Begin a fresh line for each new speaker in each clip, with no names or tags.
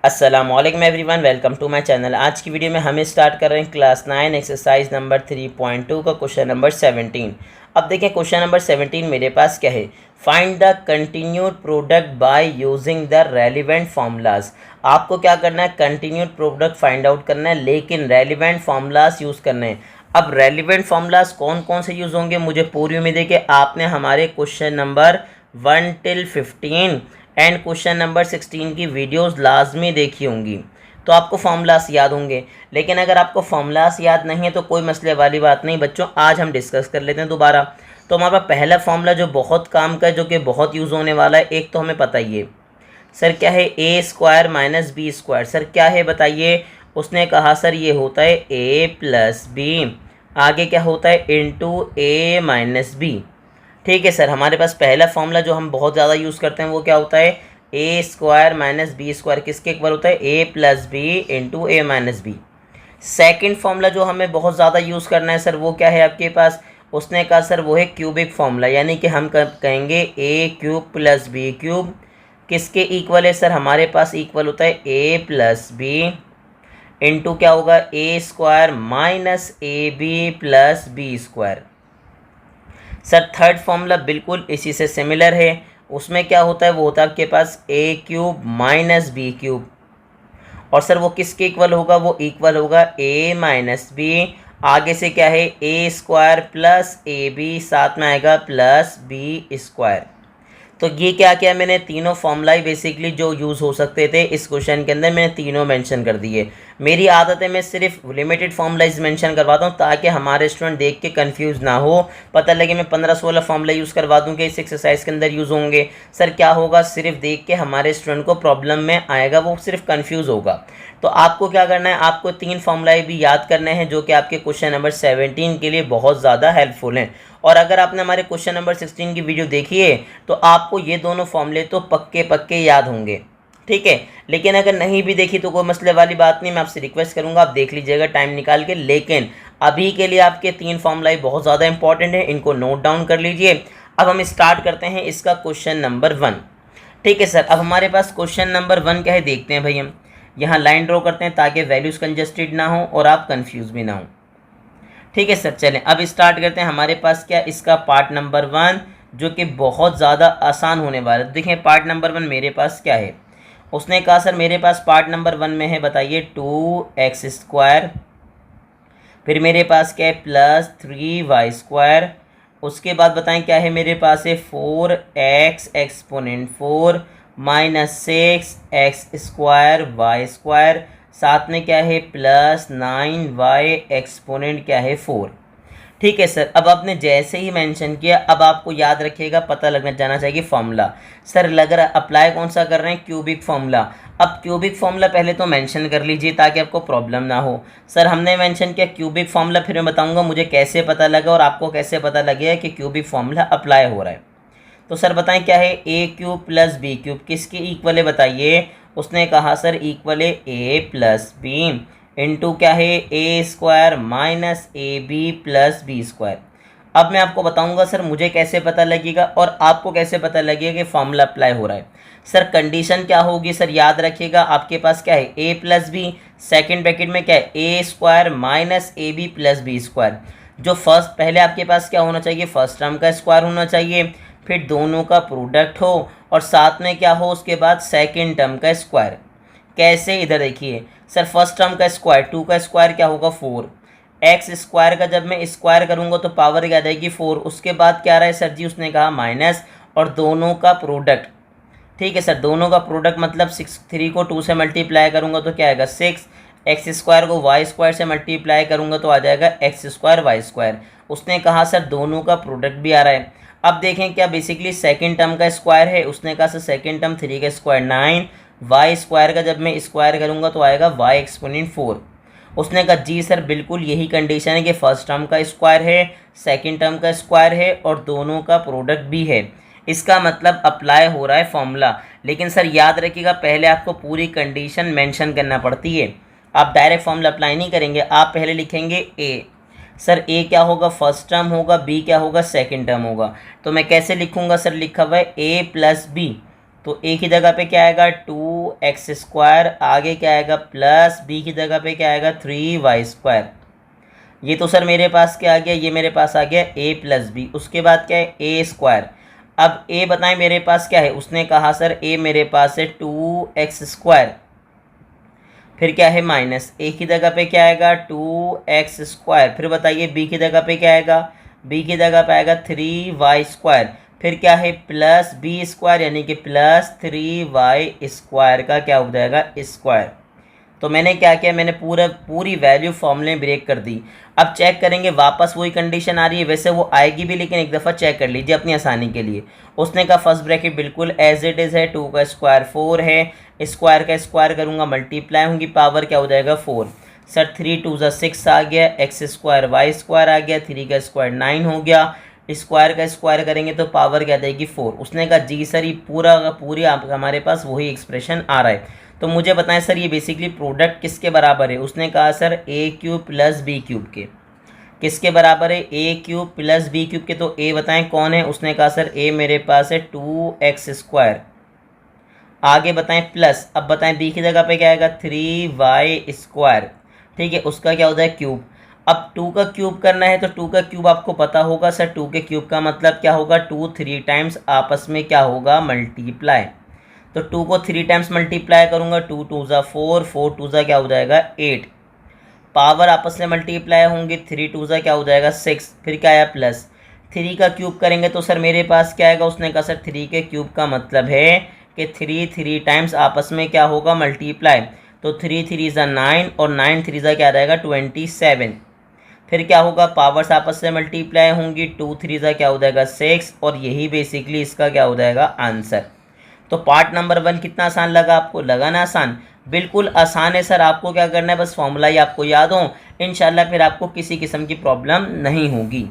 अस्सलामुअलैकुम everyone, welcome to my channel. आज की वीडियो में हम स्टार्ट कर रहे हैं क्लास 9 एक्सरसाइज नंबर 3.2 का क्वेश्चन नंबर 17। अब देखें क्वेश्चन नंबर 17 मेरे पास क्या है। Find the continued product by using the relevant formulas. आपको क्या करना है, कंटिन्यूड प्रोडक्ट फाइंड आउट करना है, लेकिन रेलिवेंट फार्मूलाज यूज़ करने हैं। अब रेलिवेंट फार्मूलाज कौन कौन से यूज़ होंगे, मुझे पूरी उम्मीद है कि आपने हमारे question number 1 till 15 and question number 16 की वीडियोस लाजमी देखी होंगी, तो आपको फार्मूलास याद होंगे। लेकिन अगर आपको फार्मूलास याद नहीं है तो कोई मसले वाली बात नहीं बच्चों, आज हम डिस्कस कर लेते हैं दोबारा। तो हमारा पहला फार्मूला जो बहुत काम का है, जो कि बहुत यूज़ होने वाला है, एक तो हमें पता ही है सर क्या है, a square minus b square. Sir क्या है बताइए। उसने कहा सर ये होता है ए प्लस बी, आगे क्या होता है इंटू ए माइनस बी। ठीक है सर, हमारे पास पहला फॉर्मूला जो हम बहुत ज़्यादा यूज़ करते हैं वो क्या होता है, a square minus b square किसके इक्वल होता है, a plus B into A minus B. Second formula जो हमें बहुत ज़्यादा यूज़ करना है सर वो क्या है आपके पास, उसने कहा सर वो है क्यूबिक फॉर्मूला, यानी कि हम कहेंगे ए क्यूब प्लस बी क्यूब किसके इक्वल है सर, हमारे पास इक्वल होता है ए प्लस बी इंटू क्या होगा a square minus a b plus b square. Sir third formula बिल्कुल इसी से सिमिलर है, उसमें क्या होता है, वो होता है आपके पास ए क्यूब माइनस बी क्यूब, और सर वो किसके इक्वल होगा, वो इक्वल होगा ए माइनस बी, आगे से क्या है a square plus A b, साथ में आएगा प्लस बी स्क्वायर। तो ये क्या किया मैंने, तीनों फॉर्मूला बेसिकली जो यूज़ हो सकते थे इस क्वेश्चन के अंदर मैंने तीनों मेंशन कर दिए। मेरी आदत है मैं सिर्फ लिमिटेड फॉर्मूलाइज मेंशन करवाता हूँ ताकि हमारे स्टूडेंट देख के कंफ्यूज ना हो, पता लगे मैं 15-16 फॉर्मूला यूज़ करवा दूँ कि इस एक्सरसाइज के अंदर यूज़ होंगे। सर क्या होगा, सिर्फ देख के हमारे स्टूडेंट को प्रॉब्लम में आएगा, वो सिर्फ कन्फ्यूज़ होगा। तो आपको क्या करना है, आपको 3 फॉर्मूलाए भी याद करने हैं जो कि आपके क्वेश्चन नंबर 17 के लिए बहुत ज़्यादा हेल्पफुल हैं। और अगर आपने हमारे क्वेश्चन नंबर 16 की वीडियो देखी है तो आपको ये दोनों फॉर्मूले तो पक्के पक्के याद होंगे, ठीक है। लेकिन अगर नहीं भी देखी तो कोई मसले वाली बात नहीं, मैं आपसे रिक्वेस्ट करूंगा आप देख लीजिएगा टाइम निकाल के। लेकिन अभी के लिए आपके 3 फॉर्मूलाए बहुत ज़्यादा इंपॉर्टेंट है, इनको नोट डाउन कर लीजिए। अब हम स्टार्ट करते हैं इसका क्वेश्चन नंबर 1। ठीक है सर, अब हमारे पास क्वेश्चन नंबर 1 क्या है देखते हैं भाई। हम यहाँ लाइन ड्रॉ करते हैं ताकि वैल्यूज़ कंजस्टेड ना हो और आप कन्फ्यूज़ भी ना हो। ठीक है सर, चलें अब स्टार्ट करते हैं। हमारे पास क्या इसका पार्ट नंबर 1 जो कि बहुत ज़्यादा आसान होने वाला है। देखें पार्ट नंबर 1 मेरे पास क्या है, उसने कहा सर मेरे पास पार्ट नंबर 1 में है बताइए 2x स्क्वायर, फिर मेरे पास क्या है प्लस 3y स्क्वायर, उसके बाद बताएं क्या है मेरे पास है 4x exponent 4 minus 6x square y square, साथ में क्या है प्लस 9y एक्सपोनेंट क्या है 4। ठीक है सर, अब आपने जैसे ही मेंशन किया अब आपको याद रखिएगा, पता लगना जाना चाहिए फार्मूला। सर लग रहा अप्लाई कौन सा कर रहे हैं, क्यूबिक फार्मूला। अब क्यूबिक फार्मूला पहले तो मेंशन कर लीजिए ताकि आपको प्रॉब्लम ना हो। सर हमने मेंशन किया क्यूबिक फार्मूला, फिर मैं बताऊंगा मुझे कैसे पता लगा और आपको कैसे पता लगेगा कि क्यूबिक फार्मूला अप्लाई हो रहा है। तो सर बताएं क्या है, ए क्यूब प्लस बी क्यूब किसके इक्वल है बताइए। उसने कहा सर इक्वल है ए प्लस बी इंटू क्या है a square minus a b plus b square. अब मैं आपको बताऊंगा सर मुझे कैसे पता लगेगा और आपको कैसे पता लगेगा कि फार्मूला अप्लाई हो रहा है। सर कंडीशन क्या होगी, सर याद रखिएगा आपके पास क्या है a plus b, second bracket में क्या है a square minus a b plus b square. जो फर्स्ट पहले आपके पास क्या होना चाहिए, फर्स्ट टर्म का स्क्वायर होना चाहिए, फिर दोनों का प्रोडक्ट हो और साथ में क्या हो उसके बाद सेकेंड टर्म का स्क्वायर। कैसे, इधर देखिए सर फर्स्ट टर्म का स्क्वायर 2 का स्क्वायर क्या होगा 4, एक्स स्क्वायर का जब मैं स्क्वायर करूंगा तो पावर क्या आ जाएगी 4, उसके बाद क्या रहा है सर जी, उसने कहा माइनस और दोनों का प्रोडक्ट। ठीक है सर, दोनों का प्रोडक्ट मतलब 3 को 2 से मल्टीप्लाई करूंगा तो क्या आएगा 6, एक्स स्क्वायर को वाई स्क्वायर से मल्टीप्लाई करूंगा तो आ जाएगा एक्स स्क्वायर वाई स्क्वायर। उसने कहा सर दोनों का प्रोडक्ट भी आ रहा है। अब देखें क्या बेसिकली सेकेंड टर्म का स्क्वायर है, उसने कहा सर सेकेंड टर्म 3 का स्क्वायर 9, वाई स्क्वायर का जब मैं स्क्वायर करूंगा तो आएगा वाई एक्सपोनेंट 4। उसने कहा जी सर बिल्कुल यही कंडीशन है कि फर्स्ट टर्म का स्क्वायर है, सेकेंड टर्म का स्क्वायर है और दोनों का प्रोडक्ट भी है, इसका मतलब अप्लाई हो रहा है फॉर्मूला। लेकिन सर याद रखिएगा पहले आपको पूरी कंडीशन मेंशन करना पड़ती है, आप डायरेक्ट फॉर्मूला अप्लाई नहीं करेंगे, आप पहले लिखेंगे ए। सर ए क्या होगा फर्स्ट टर्म होगा, बी क्या होगा सेकेंड टर्म होगा, तो मैं कैसे लिखूंगा सर, लिखा हुआ है ए प्लस बी तो ए की जगह पे क्या आएगा 2x², आगे क्या आएगा प्लस बी की जगह पे क्या आएगा 3y²। ये तो सर मेरे पास क्या आ गया, ये मेरे पास आ गया a प्लस बी। उसके बाद क्या है a²। अब a बताएं मेरे पास क्या है, उसने कहा सर a मेरे पास है 2x², फिर क्या है माइनस a की जगह पे क्या आएगा 2x², फिर बताइए b की जगह पे क्या आएगा, b की जगह पे आएगा 3y², फिर क्या है प्लस b² यानी कि प्लस 3y² का क्या हो जाएगा स्क्वायर। तो मैंने क्या किया, मैंने पूरी वैल्यू फॉर्मूले में ब्रेक कर दी। अब चेक करेंगे वापस वही कंडीशन आ रही है, वैसे वो आएगी भी लेकिन एक दफ़ा चेक कर लीजिए अपनी आसानी के लिए। उसने कहा फर्स्ट ब्रैकेट बिल्कुल एज इट इज़ है, 2 का स्क्वायर 4 है, स्क्वायर का स्क्वायर करूँगा मल्टीप्लाई होंगी, पावर क्या हो जाएगा 4। सर 3 2 ज़ा 6 आ गया, x² y² आ गया, 3 का स्क्वायर 9 हो गया, स्क्वायर का स्क्वायर करेंगे तो पावर क्या जाएगी 4। उसने कहा जी सर ये पूरी आप हमारे पास वही एक्सप्रेशन आ रहा है। तो मुझे बताएं सर ये बेसिकली प्रोडक्ट किसके बराबर है। उसने कहा सर a³ प्लस b³ के। किसके बराबर है, a³ प्लस b³ के। तो a बताएं कौन है, उसने कहा सर a मेरे पास है 2x²। आगे बताएं प्लस, अब बताएं b की जगह पे क्या आएगा 3y²। ठीक है, उसका क्या होता है क्यूब। अब 2 का क्यूब करना है तो 2 का क्यूब आपको पता होगा सर, 2 के क्यूब का मतलब क्या होगा 2 3 टाइम्स आपस में क्या होगा मल्टीप्लाई। तो 2 को 3 टाइम्स मल्टीप्लाई करूंगा, 2 2 ज़ा 4, 4 2 ज़ा क्या हो जाएगा 8, पावर आपस में मल्टीप्लाई होंगे, 3 2 ज़ा क्या हो जाएगा 6, फिर क्या आया प्लस 3 का क्यूब करेंगे तो सर मेरे पास क्या आएगा। उसने कहा सर 3 के क्यूब का मतलब है कि 3 3 टाइम्स आपस में क्या होगा मल्टीप्लाई। तो 3 3 ज़ा 9 और 9 3 ज़ा क्या रहेगा 27, फिर क्या होगा पावर्स आपस में मल्टीप्लाई होंगी, 2 3 ज़ा क्या हो जाएगा 6, और यही बेसिकली इसका क्या हो जाएगा आंसर। तो पार्ट नंबर 1 कितना आसान लगा आपको, लगा ना आसान, बिल्कुल आसान है सर। आपको क्या करना है, बस फॉर्मूला ही आपको याद हो, इंशाल्लाह फिर आपको किसी किस्म की प्रॉब्लम नहीं होगी।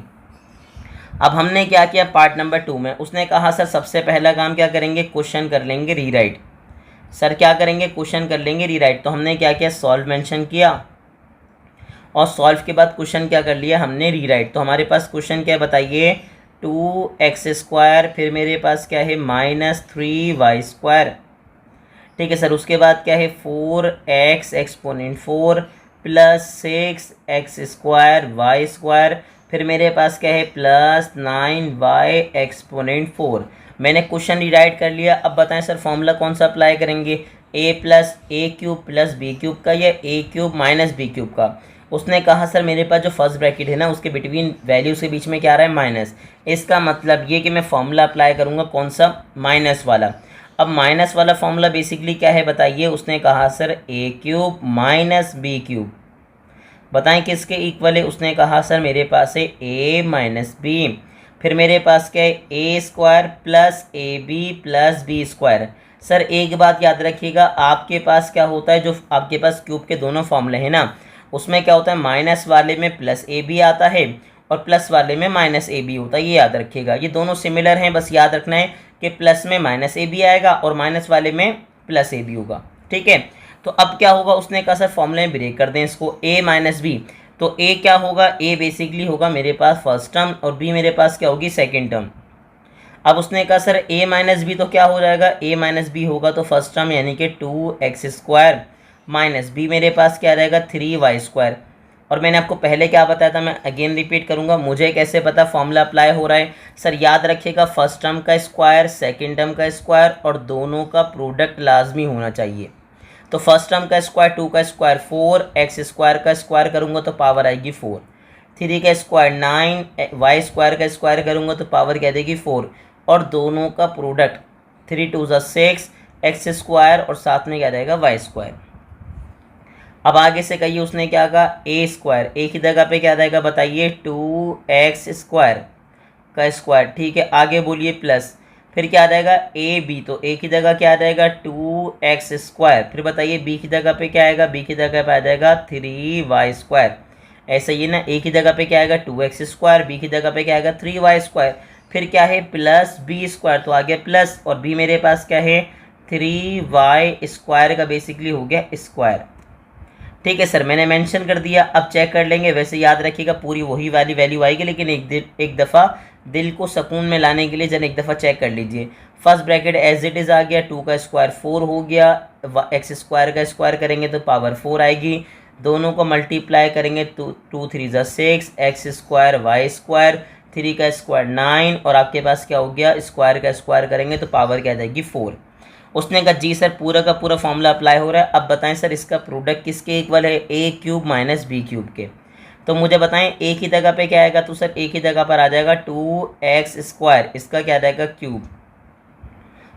अब हमने क्या किया पार्ट नंबर 2 में, उसने कहा सर सबसे पहला काम क्या करेंगे, क्वेश्चन कर लेंगे रीराइट। सर क्या करेंगे, क्वेश्चन कर लेंगे रीराइट। तो हमने क्या किया, सॉल्व मेंशन किया, और सॉल्व के बाद क्वेश्चन क्या कर लिया हमने रीराइट। तो हमारे पास क्वेश्चन क्या है बताइए, 2x², फिर मेरे पास क्या है -3y²। ठीक है सर, उसके बाद क्या है 4x exponent 4 plus 6x² y², फिर मेरे पास क्या है प्लस 9y एक्सपोनेंट 4। मैंने क्वेश्चन रीराइट कर लिया। अब बताएं सर फॉर्मूला कौन सा अप्लाई करेंगे, a+a³ प्लस b³ का या a³ माइनस b³ का। उसने कहा सर मेरे पास जो फर्स्ट ब्रैकेट है ना उसके बिटवीन वैल्यूज़ के बीच में क्या आ रहा है माइनस, इसका मतलब ये कि मैं फॉर्मूला अप्लाई करूँगा कौन सा, माइनस वाला। अब माइनस वाला फॉर्मूला बेसिकली क्या है बताइए। उसने कहा सर a³ माइनस b³, बताएं किसके इक्वल है। उसने कहा सर मेरे पास है a माइनस बी, फिर मेरे पास क्या है a² plus ab plus b²। Sir एक बात याद रखिएगा, आपके पास क्या होता है, जो आपके पास क्यूब के दोनों फॉर्मूले हैं ना उसमें क्या होता है, माइनस वाले में प्लस ए बी आता है और प्लस वाले में माइनस ए बी होता है, ये याद रखिएगा। ये दोनों सिमिलर हैं, बस याद रखना है कि प्लस में माइनस ए बी आएगा और माइनस वाले में प्लस ए बी होगा। ठीक है, तो अब क्या होगा, उसने कहा सर फॉर्मूले में ब्रेक कर दें इसको, ए माइनस बी। तो ए क्या होगा, ए बेसिकली होगा मेरे पास फर्स्ट टर्म और बी मेरे पास क्या होगी सेकेंड टर्म। अब उसने कहा सर ए माइनस बी, तो क्या हो जाएगा, ए माइनस बी होगा तो फर्स्ट टर्म यानी कि 2x² माइनस बी मेरे पास क्या रहेगा 3y²। और मैंने आपको पहले क्या बताया था, मैं अगेन रिपीट करूंगा, मुझे कैसे पता फॉर्मूला अप्लाई हो रहा है। सर याद रखिएगा फर्स्ट टर्म का स्क्वायर सेकंड टर्म का स्क्वायर और दोनों का प्रोडक्ट लाजमी होना चाहिए। तो फर्स्ट टर्म का स्क्वायर 2 का स्क्वायर 4x² का स्क्वायर करूँगा तो पावर आएगी 4, 3 का स्क्वायर 9y² का स्क्वायर करूँगा तो पावर क्या देगी 4, और दोनों का प्रोडक्ट 3 2 ज़ा 6 x² और साथ में क्या रहेगा y²। अब आगे से कहिए उसने क्या कहा a², ए की जगह पे क्या रहेगा बताइए 2x² का स्क्वायर। ठीक है, आगे बोलिए प्लस, फिर क्या आ जाएगा ए बी, तो ए की जगह क्या आ जाएगा 2x², फिर बताइए बी की जगह पे क्या आएगा, बी की जगह पे आ जाएगा 3y²। ऐसे ही ना, ए की जगह पे क्या आएगा 2x², बी की जगह पे क्या आएगा 3y², फिर क्या है प्लस b² तो आ गया प्लस, और बी मेरे पास क्या है 3y² का बेसिकली हो गया स्क्वायर। ठीक है सर, मैंने मेंशन कर दिया। अब चेक कर लेंगे। वैसे याद रखिएगा पूरी वही वाली वैल्यू आएगी, लेकिन एक दफ़ा दिल को सुकून में लाने के लिए जरा एक दफ़ा चेक कर लीजिए। First bracket as it is आ गया, 2 का स्क्वायर 4 हो गया, एक्स स्क्वायर का स्क्वायर करेंगे तो पावर 4 आएगी, दोनों को मल्टीप्लाई करेंगे तो 2 3 ज़ा 6, एक्स स्क्वायर वाई स्क्वायर, 3 का स्क्वायर 9, और आपके पास क्या हो गया, स्क्वायर का स्क्वायर करेंगे तो पावर क्या आ जाएगी 4। उसने कहा जी सर पूरा का पूरा फॉर्मूला अप्लाई हो रहा है। अब बताएं सर इसका प्रोडक्ट किसके इक्वल है, ए क्यूब माइनस बी क्यूब के। तो मुझे बताएं एक ही जगह पे क्या आएगा, तो सर एक ही जगह पर आ जाएगा 2x स्क्वायर, इसका क्या आ जाएगा क्यूब,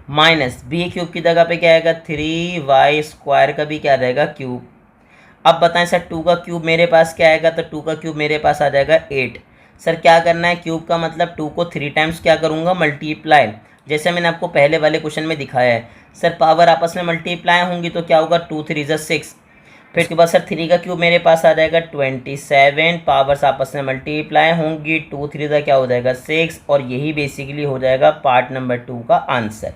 माइनस बी क्यूब की जगह पे क्या आएगा 3y स्क्वायर का भी क्या आ जाएगा क्यूब। अब बताएं सर 2 का क्यूब मेरे पास क्या आएगा, तो 2 का क्यूब मेरे पास आ जाएगा 8। सर क्या करना है, क्यूब का मतलब 2 को 3 टाइम्स क्या करूँगा, मल्टीप्लाई, जैसे मैंने आपको पहले वाले क्वेश्चन में दिखाया है। सर पावर आपस में मल्टीप्लाई होंगी तो क्या होगा, 2 3 ज़ा 6, फिर उसके बाद सर 3 का क्यूब मेरे पास आ जाएगा 27, पावर्स आपस में मल्टीप्लाई होंगी, 2 3 ज़ा क्या हो जाएगा 6, और यही बेसिकली हो जाएगा पार्ट नंबर 2 का आंसर।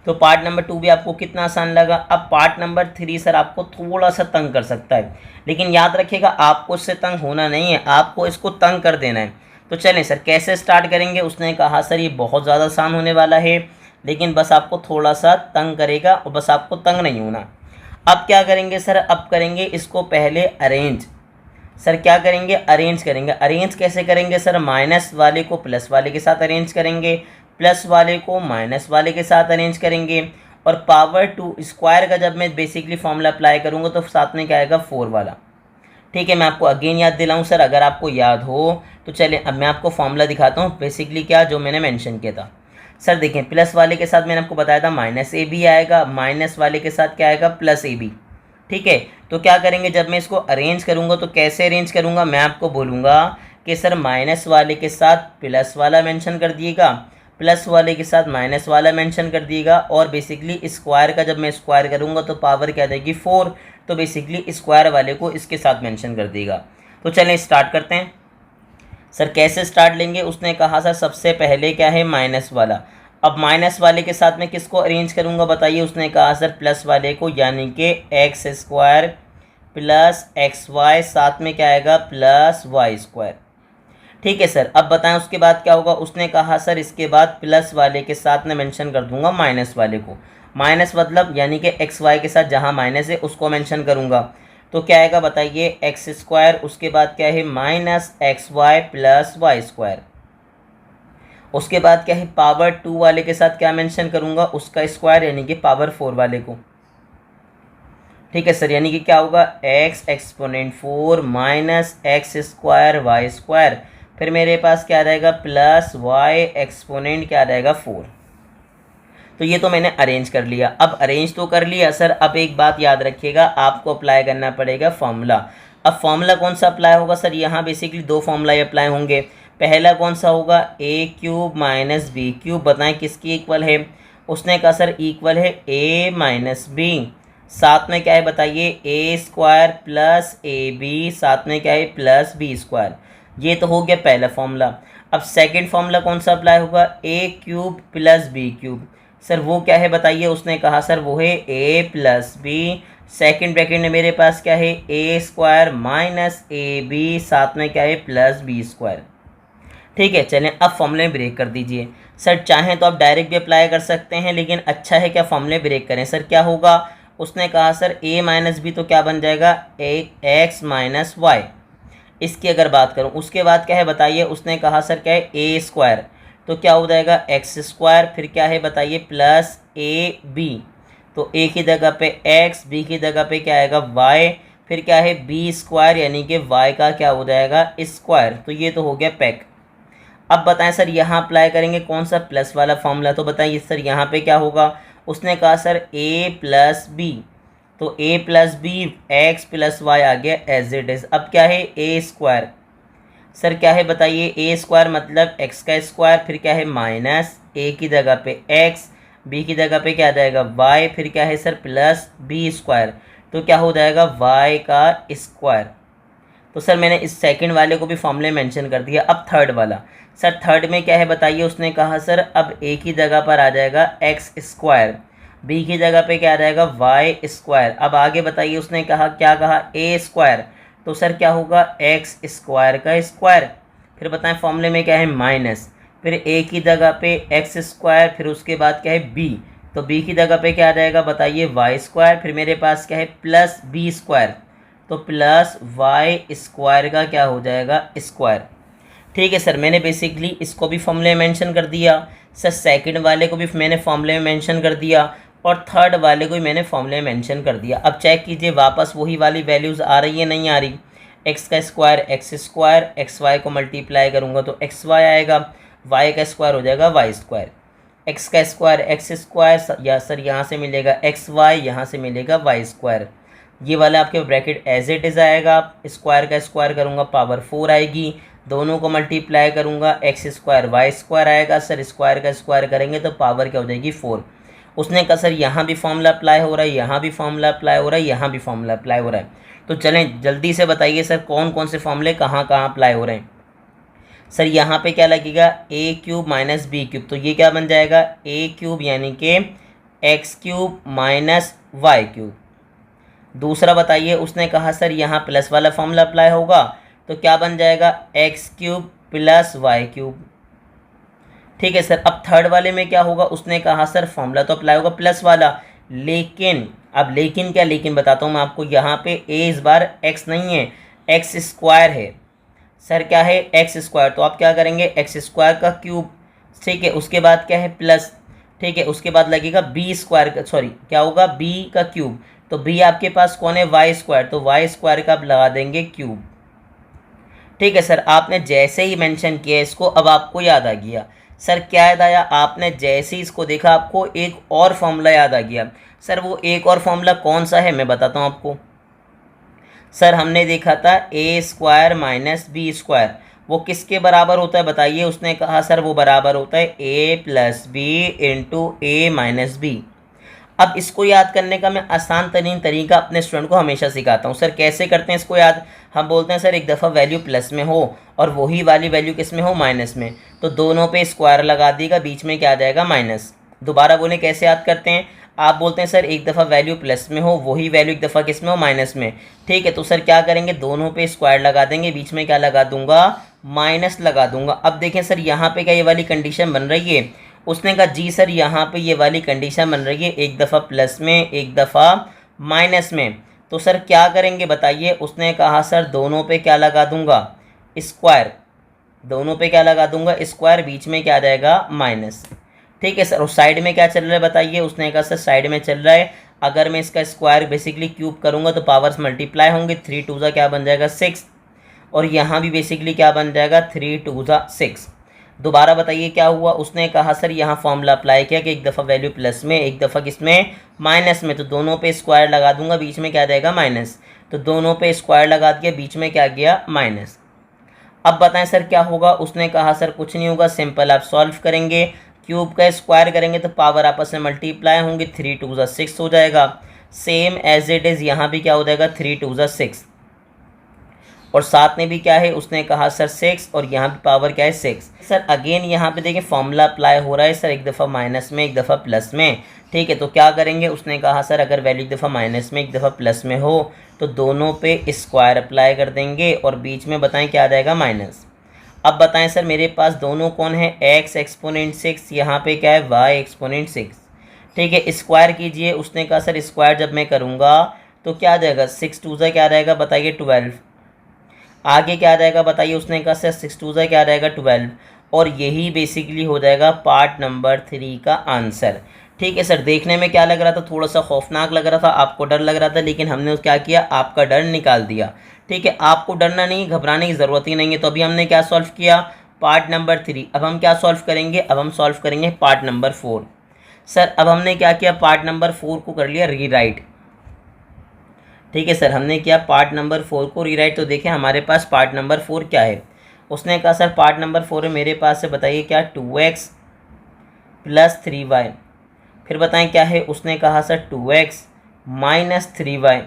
तो पार्ट नंबर 2 भी आपको कितना आसान लगा। अब पार्ट नंबर 3 सर आपको थोड़ा सा तंग कर सकता है, लेकिन याद रखिएगा आपको इससे तंग होना नहीं है, आपको इसको तंग कर देना है। तो चलें सर कैसे स्टार्ट करेंगे। उसने कहा सर ये बहुत ज़्यादा आसान होने वाला है, लेकिन बस आपको थोड़ा सा तंग करेगा, और बस आपको तंग नहीं होना। अब क्या करेंगे सर, अब करेंगे इसको पहले अरेंज। सर क्या करेंगे, अरेंज करेंगे। अरेंज कैसे करेंगे सर, माइनस वाले को प्लस वाले के साथ अरेंज करेंगे, प्लस वाले को माइनस वाले के साथ अरेंज करेंगे, और पावर 2 स्क्वायर का जब मैं बेसिकली फॉर्मूला अप्लाई करूँगा तो साथ में क्या आएगा 4 वाला। ठीक है, मैं आपको अगेन याद दिलाऊं सर, अगर आपको याद हो तो चलें अब मैं आपको फॉर्मूला दिखाता हूँ बेसिकली क्या जो मैंने मेंशन किया था। सर देखें प्लस वाले के साथ मैंने आपको बताया था माइनस ए बी आएगा, माइनस वाले के साथ क्या आएगा प्लस ए बी। ठीक है, तो क्या करेंगे जब मैं इसको अरेंज करूँगा तो कैसे अरेंज करूँगा, मैं आपको बोलूँगा कि सर माइनस वाले के साथ प्लस वाला मेंशन कर दिएगा, प्लस वाले के साथ माइनस वाला मेंशन कर दिएगा, और बेसिकली स्क्वायर का जब मैं स्क्वायर करूँगा तो पावर क्या देगी 4, तो बेसिकली स्क्वायर वाले को इसके साथ मेंशन कर देगा। तो चलें स्टार्ट करते हैं। सर कैसे स्टार्ट लेंगे, उसने कहा सर सबसे पहले क्या है माइनस वाला। अब माइनस वाले के साथ मैं किसको अरेंज करूँगा बताइए, उसने कहा सर प्लस वाले को, यानी कि x square plus x y, साथ में क्या आएगा प्लस वाई स्क्वायर। ठीक है सर, अब बताएं उसके बाद क्या होगा। उसने कहा सर इसके बाद प्लस वाले के साथ मैं मेंशन कर दूंगा माइनस वाले को, माइनस मतलब यानी कि एक्स वाई के साथ जहां माइनस है उसको मेंशन करूंगा, तो क्या आएगा बताइए एक्स स्क्वायर, उसके बाद क्या है minus x y plus y square. उसके बाद क्या है पावर 2 वाले के साथ क्या मेंशन करूंगा, उसका स्क्वायर यानी कि पावर 4 वाले को। ठीक है सर, यानी कि क्या होगा x exponent 4 minus x square y square, फिर मेरे पास क्या आ जाएगा प्लस वाई एक्सपोनेंट क्या आ जाएगा 4। तो ये तो मैंने अरेंज कर लिया। अब अरेंज तो कर लिया सर, अब एक बात याद रखिएगा आपको अप्लाई करना पड़ेगा फॉर्मूला। अब फॉर्मूला कौन सा अप्लाई होगा सर, यहाँ बेसिकली 2 फॉर्मूला अप्लाई होंगे। पहला कौन सा होगा a cube minus b cube, बताएं किसकी इक्वल है। उसने कहा सर इक्वल है ए माइनस बी, साथ में क्या है बताइए ए स्क्वायर प्लस ए बी, साथ में क्या है प्लस बी स्क्वायर। ये तो हो गया पहला फॉर्मूला। अब सेकंड फॉर्मूला कौन सा अप्लाई होगा, a cube plus b cube. Sir वो क्या है बताइए, उसने कहा सर वो है a plus b, second bracket में मेरे पास क्या है a square minus a b, साथ में क्या है प्लस बी स्क्वायर। ठीक है, चलें अब फॉर्मूले ब्रेक कर दीजिए। सर चाहें तो आप डायरेक्ट भी अप्लाई कर सकते हैं, लेकिन अच्छा है क्या फॉर्मूले ब्रेक करें। सर क्या होगा, उसने कहा सर ए माइनस बी तो क्या बन जाएगा एक्स माइनस वाई। इसकी अगर बात करूं उसके बाद क्या है बताइए, उसने कहा सर क्या है ए स्क्वायर, तो क्या हो जाएगा एक्स स्क्वायर, फिर क्या है बताइए प्लस ए बी, तो ए की जगह पे एक्स, बी की जगह पे क्या आएगा वाई, फिर क्या है बी स्क्वायर यानी कि वाई का क्या हो जाएगा स्क्वायर। तो ये तो हो गया पैक। अब बताएं सर यहाँ अप्लाई करेंगे कौन सा प्लस वाला फॉर्मूला, तो बताइए सर यहाँ पे क्या होगा। उसने कहा सर ए प्लस बी, तो a plus b x plus y आ गया एज इट इज़। अब क्या है ए स्क्वायर, सर क्या है बताइए ए स्क्वायर मतलब एक्स का स्क्वायर, फिर क्या है माइनस ए की जगह पे एक्स, बी की जगह पे क्या आ जाएगा वाई, फिर क्या है सर प्लस बी स्क्वायर, तो क्या हो जाएगा वाई का स्क्वायर। तो सर मैंने इस सेकंड वाले को भी फॉर्मूले मेंशन कर दिया। अब थर्ड वाला, सर थर्ड में क्या है बताइए। उसने कहा सर अब ए की जगह पर आ जाएगा एक्स स्क्वायर, बी की जगह पे क्या आ जाएगा वाई स्क्वायर। अब आगे बताइए उसने कहा क्या कहा ए स्क्वायर, तो सर क्या होगा एक्स स्क्वायर का स्क्वायर। फिर बताएं फॉर्मूले में क्या है माइनस, फिर ए की जगह पे एक्स स्क्वायर, फिर उसके बाद क्या है बी, तो बी की जगह पे क्या आ जाएगा बताइए वाई स्क्वायर, फिर मेरे पास क्या है प्लस बी स्क्वायर, तो प्लस वाई स्क्वायर का क्या हो जाएगा स्क्वायर। ठीक है सर, मैंने बेसिकली इसको भी फॉर्मूले में मेंशन कर दिया, सर सेकंड वाले को भी मैंने फॉर्मूले में मेंशन कर दिया, और थर्ड वाले को भी मैंने फॉर्मूले में मेंशन कर दिया। अब चेक कीजिए वापस वही वाली वैल्यूज़ आ रही है नहीं आ रही। एक्स का square x square, x y को मल्टीप्लाई करूँगा तो एक्स वाई आएगा, वाई का स्क्वायर हो जाएगा वाई स्क्वायर, एक्स का स्क्वायर एक्स स्क्वायर, या सर यहाँ से मिलेगा एक्स वाई, यहाँ से मिलेगा वाई स्क्वायर। ये वाला आपके ब्रैकेट एज इट इज़ आएगा, स्क्वायर का स्क्वायर करूँगा पावर 4 आएगी, दोनों को मल्टीप्लाई करूँगा एक्स स्क्वायर वाई स्क्वायर आएगा, सर स्क्वायर का स्क्वायर करेंगे तो पावर क्या हो जाएगी 4। उसने कहा सर यहाँ भी फॉर्मूला अप्लाई हो रहा है, यहाँ भी फॉर्मूला अप्लाई हो रहा है, यहाँ भी फॉर्मूला अप्लाई हो रहा है, तो चलें जल्दी से बताइए सर कौन कौन से फॉर्मूले कहाँ कहाँ अप्लाई हो रहे हैं। सर यहाँ पे क्या लगेगा a cube minus b cube, तो ये क्या बन जाएगा ए क्यूब यानी कि x cube minus y cube. दूसरा बताइए उसने कहा सर यहाँ प्लस वाला फॉर्मूला अप्लाई होगा, तो क्या बन जाएगा x cube plus y cube. ठीक है सर, अब थर्ड वाले में क्या होगा, उसने कहा सर फॉर्मूला तो अप्लाई होगा प्लस वाला, लेकिन अब लेकिन क्या, लेकिन बताता हूँ मैं आपको, यहाँ पे ए इस बार एक्स नहीं है एक्स स्क्वायर है। सर क्या है एक्स स्क्वायर, तो आप क्या करेंगे एक्स स्क्वायर का क्यूब, ठीक है, उसके बाद क्या है प्लस, ठीक है, उसके बाद लगेगा बी स्क्वायर का, सॉरी क्या होगा बी का क्यूब, तो बी आपके पास कौन है वाई स्क्वायर, तो वाई स्क्वायर का आप लगा देंगे क्यूब। ठीक है सर, आपने जैसे ही मेंशन किया इसको अब आपको याद आ गया। सर क्या याद आया, आपने जैसे ही इसको देखा आपको एक और फॉर्मूला याद आ गया। सर वो एक और फॉर्मूला कौन सा है मैं बताता हूँ आपको। सर हमने देखा था ए स्क्वायर माइनस बी स्क्वायर, वो किसके बराबर होता है बताइए। उसने कहा सर वो बराबर होता है a plus B into A minus B. अब इसको याद करने का मैं आसान तरीन तरीका अपने स्टूडेंट को हमेशा सिखाता हूँ। सर कैसे करते हैं इसको याद, हम बोलते हैं सर एक दफ़ा वैल्यू प्लस में हो और वही वाली वैल्यू किस में हो माइनस में, तो दोनों पे स्क्वायर लगा देगा, बीच में क्या आ जाएगा माइनस। दोबारा बोलें कैसे याद करते हैं, आप बोलते हैं सर एक दफ़ा वैल्यू प्लस में हो वही वैल्यू एक दफ़ा किस में हो माइनस में। ठीक है, तो सर क्या करेंगे दोनों पे स्क्वायर लगा देंगे, बीच में क्या लगा दूंगा माइनस लगा दूंगा। अब देखें सर यहाँ पे क्या ये वाली कंडीशन बन रही है। उसने कहा जी सर यहाँ पे ये वाली कंडीशन बन रही है एक दफ़ा प्लस में एक दफ़ा माइनस में, तो सर क्या करेंगे बताइए। उसने कहा सर दोनों पे क्या लगा दूंगा स्क्वायर, दोनों पे क्या लगा दूंगा स्क्वायर, बीच में क्या आ जाएगा माइनस। ठीक है सर, और साइड में क्या चल रहा है बताइए। उसने कहा सर साइड में चल रहा है अगर मैं इसका स्क्वायर बेसिकली क्यूब करूँगा तो पावर्स मल्टीप्लाई होंगे, 3 2 ज़ा क्या बन जाएगा 6, और यहाँ भी बेसिकली क्या बन जाएगा 3 2 ज़ा 6। दोबारा बताइए क्या हुआ। उसने कहा सर यहाँ फॉर्मूला अप्लाई किया कि एक दफ़ा वैल्यू प्लस में एक दफ़ा किस में माइनस में, तो दोनों पे स्क्वायर लगा दूंगा, बीच में क्या आ जाएगा माइनस, तो दोनों पे स्क्वायर लगा दिया, बीच में क्या गया माइनस। अब बताएं सर क्या होगा। उसने कहा सर कुछ नहीं होगा, सिंपल आप सॉल्व करेंगे, क्यूब का स्क्वायर करेंगे तो पावर आपस में मल्टीप्लाई होंगे, 3 2 ज़ा 6 हो जाएगा। सेम एज इट इज़ यहाँ भी क्या हो जाएगा 3 2 ज़ा 6, और साथ में भी क्या है उसने कहा सर 6, और यहाँ भी पावर क्या है 6। सर अगेन यहाँ पे देखिए फॉर्मूला अप्लाई हो रहा है सर एक दफ़ा माइनस में एक दफ़ा प्लस में। ठीक है, तो क्या करेंगे। उसने कहा सर अगर वैल्यू एक दफ़ा माइनस में एक दफ़ा प्लस में हो तो दोनों पे स्क्वायर अप्लाई कर देंगे, और बीच में बताएं क्या आ जाएगा माइनस। अब बताएं सर मेरे पास दोनों कौन है एक्स एक्सपोनेंट 6, यहाँ पे क्या है वाई एक्सपोनेंट 6। ठीक है, स्क्वायर कीजिए। उसने कहा सर स्क्वायर जब मैं करूँगा तो क्या आ जाएगा 6 2 ज़ा क्या आ जाएगा बताइए 12, आगे क्या आ जाएगा बताइए। उसने कहा सर 6 2 ज़ा क्या आ जाएगा 12, और यही बेसिकली हो जाएगा पार्ट नंबर 3 का आंसर। ठीक है सर, देखने में क्या लग रहा था थोड़ा सा खौफनाक लग रहा था, आपको डर लग रहा था, लेकिन हमने क्या किया आपका डर निकाल दिया। ठीक है, आपको डरना नहीं घबराने की ज़रूरत ही नहीं है। तो अभी हमने क्या सॉल्व किया पार्ट नंबर 3, अब हम क्या सॉल्व करेंगे, अब हम सॉल्व करेंगे पार्ट नंबर 4। सर अब हमने क्या किया पार्ट नंबर 4 को कर लिया रीराइट। ठीक है सर, हमने किया पार्ट नंबर 4 को रीराइट। तो देखें हमारे पास पार्ट नंबर 4 क्या है। उसने कहा सर पार्ट नंबर 4 है मेरे पास से, बताइए क्या 2x प्लस 3y, फिर बताएं क्या है। उसने कहा सर 2x माइनस 3y,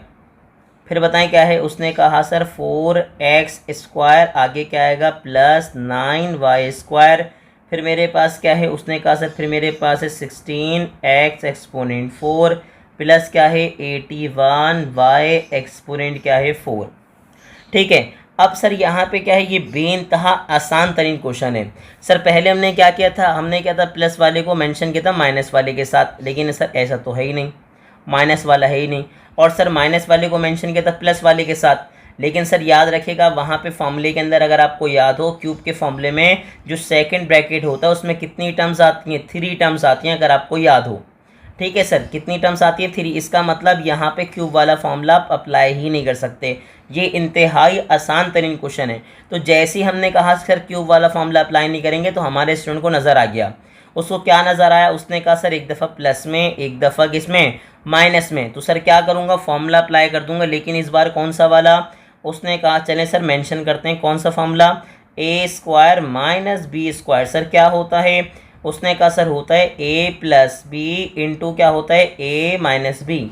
फिर बताएं क्या है। उसने कहा सर 4x स्क्वायर, आगे क्या आएगा प्लस 9y स्क्वायर, फिर मेरे पास क्या है, उसने कहा सर फिर मेरे पास है 16x एक्सपोनेंट 4 प्लस क्या है 81y एक्सपोनेंट क्या है 4। ठीक है, अब सर यहाँ पे क्या है, ये बेइंतहा आसान तरीन क्वेश्चन है। सर पहले हमने क्या किया था, हमने क्या था प्लस वाले को मेंशन किया था माइनस वाले के साथ, लेकिन सर ऐसा तो है ही नहीं, माइनस वाला है ही नहीं। और सर माइनस वाले को मेंशन किया था प्लस वाले के साथ, लेकिन सर याद रखिएगा वहाँ पे फॉर्मूले के अंदर अगर आपको याद हो, क्यूब के फॉर्मूले में जो सेकंड ब्रैकेट होता है उसमें कितनी टर्म्स आती हैं, 3 टर्म्स आती हैं अगर आपको याद हो। ठीक है सर, कितनी टर्म्स आती है 3। इसका मतलब यहाँ पे क्यूब वाला फॉर्मूला आप अप्लाई ही नहीं कर सकते। ये इंतहाई आसान तरीन क्वेश्चन है। तो जैसे ही हमने कहा सर क्यूब वाला फॉर्मूला अप्लाई नहीं करेंगे, तो हमारे स्टूडेंट को नज़र आ गया। उसको क्या नज़र आया, उसने कहा सर एक दफ़ा प्लस में, एक दफ़ा किसमें, माइनस में। तो सर क्या करूँगा, फॉर्मूला अप्लाई कर दूंगा, लेकिन इस बार कौन सा वाला। उसने कहा चलें सर मेंशन करते हैं कौन सा formula, a square minus b square. Sir क्या होता है, उसने कहा सर होता है ए प्लस बी इंटू क्या होता है ए माइनस बी।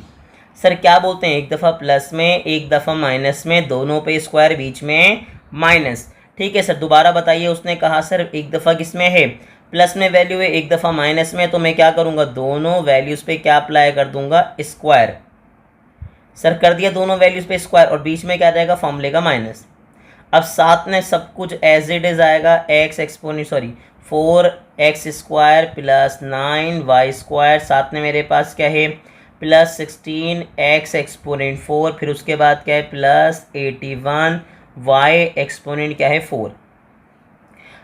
सर क्या बोलते हैं, एक दफ़ा प्लस में एक दफ़ा माइनस में, दोनों पे स्क्वायर बीच में माइनस। ठीक है सर, दोबारा बताइए। उसने कहा सर एक दफ़ा किस में है, प्लस में वैल्यू है, एक दफ़ा माइनस में, तो मैं क्या करूँगा, दोनों वैल्यूज़ पे क्या अप्लाई कर दूंगा, स्क्वायर। सर कर दिया दोनों वैल्यूज़ पे स्क्वायर, और बीच में क्या जाएगा, फॉर्मूले का माइनस। अब साथ में सब कुछ एज इट इज़ आएगा, x exponent 4x square plus 9y square, साथ में मेरे पास क्या है प्लस 16x एक्सपोनेंट 4, फिर उसके बाद क्या है प्लस 81y एक्सपोनेंट क्या है 4।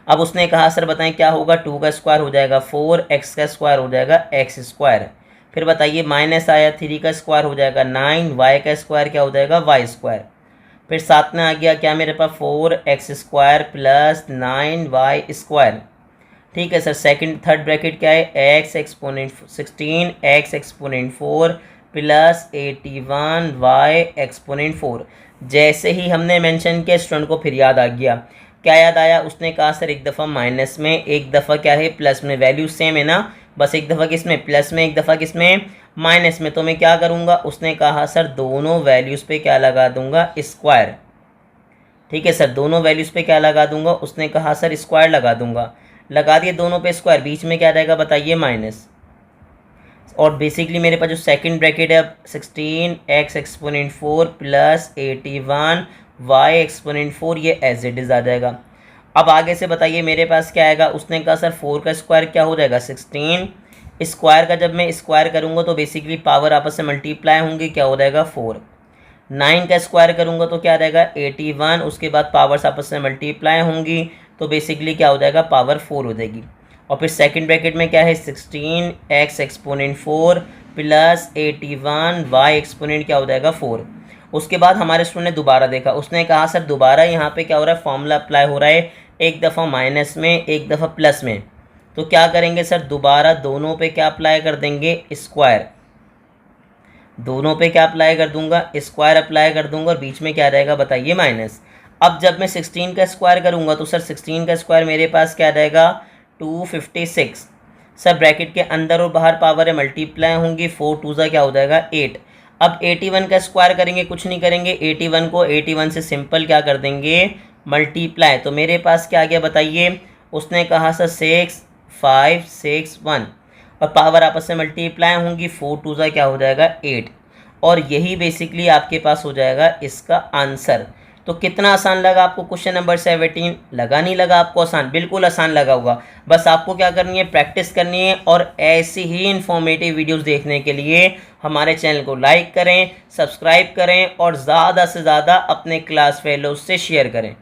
अब उसने कहा सर बताएं क्या होगा, 2 का स्क्वायर हो जाएगा 4, x का स्क्वायर हो जाएगा x स्क्वायर, फिर बताइए माइनस आया 3 का स्क्वायर हो जाएगा 9, y का स्क्वायर क्या हो जाएगा y स्क्वायर, फिर साथ में आ गया क्या मेरे पास 4x square plus 9y square. ठीक है सर, सेकंड थर्ड ब्रैकेट क्या है, x exponent 16x exponent 4 plus 81y exponent 4। जैसे ही हमने मेंशन किया स्टूडेंट को फिर याद आ गया। क्या याद आया, उसने कहा सर एक दफ़ा माइनस में एक दफ़ा क्या है प्लस में, वैल्यू सेम है ना, बस एक दफ़ा किस में प्लस में एक दफ़ा किस में माइनस में। तो मैं क्या करूँगा, उसने कहा सर दोनों वैल्यूज़ पे क्या लगा दूंगा, स्क्वायर। ठीक है सर, दोनों वैल्यूज़ पे क्या लगा दूंगा, उसने कहा सर स्क्वायर लगा दूंगा, लगा दिए दोनों पे स्क्वायर, बीच में क्या रहेगा बताइए माइनस। और बेसिकली मेरे पास जो सेकंड ब्रैकेट है अब 16x exponent 4 plus 81y exponent 4, ये एज इट इज़ आ जाएगा। अब आगे से बताइए मेरे पास क्या आएगा, उसने कहा सर 4 का स्क्वायर क्या हो जाएगा 16, स्क्वायर का जब मैं स्क्वायर करूँगा तो बेसिकली पावर आपस में मल्टीप्लाई होंगी, क्या हो जाएगा 4। 9 का स्क्वायर करूँगा तो क्या रहेगा 81, उसके बाद पावर्स आपस में मल्टीप्लाई होंगी तो बेसिकली क्या हो जाएगा पावर 4 हो जाएगी। और फिर सेकंड ब्रैकेट में क्या है 16x exponent 4 plus 81y exponent क्या हो जाएगा 4। उसके बाद हमारे स्टूडेंट ने दोबारा देखा, उसने कहा सर दोबारा यहाँ पे क्या हो रहा है, फॉर्मूला अप्लाई हो रहा है, एक दफ़ा माइनस में एक दफ़ा प्लस में। तो क्या करेंगे सर, दोबारा दोनों पे क्या अप्लाई कर देंगे, स्क्वायर। दोनों पे क्या अप्लाई कर दूंगा, स्क्वायर अप्लाई कर दूंगा, और बीच में क्या रहेगा बताइए माइनस। अब जब मैं 16 का स्क्वायर करूंगा तो सर 16 का स्क्वायर मेरे पास क्या रहेगा 256। सर ब्रैकेट के अंदर और बाहर पावर है मल्टीप्लाई होंगी, 4 2 क्या हो जाएगा 8। अब 81 का स्क्वायर करेंगे, कुछ नहीं करेंगे, 81 को 81 से सिंपल क्या कर देंगे मल्टीप्लाई। तो मेरे पास क्या आ गया बताइए, उसने कहा सर 6 5 6 1, और पावर आपस में मल्टीप्लाई होंगी, 4 2 क्या हो जाएगा 8। और यही बेसिकली आपके पास हो जाएगा इसका आंसर। तो कितना आसान लगा आपको क्वेश्चन नंबर 17, लगा नहीं लगा आपको आसान, बिल्कुल आसान लगा होगा। बस आपको क्या करनी है, प्रैक्टिस करनी है, और ऐसी ही इन्फॉर्मेटिव वीडियोस देखने के लिए हमारे चैनल को लाइक करें, सब्सक्राइब करें, और ज़्यादा से ज़्यादा अपने क्लास फेलोज से शेयर करें।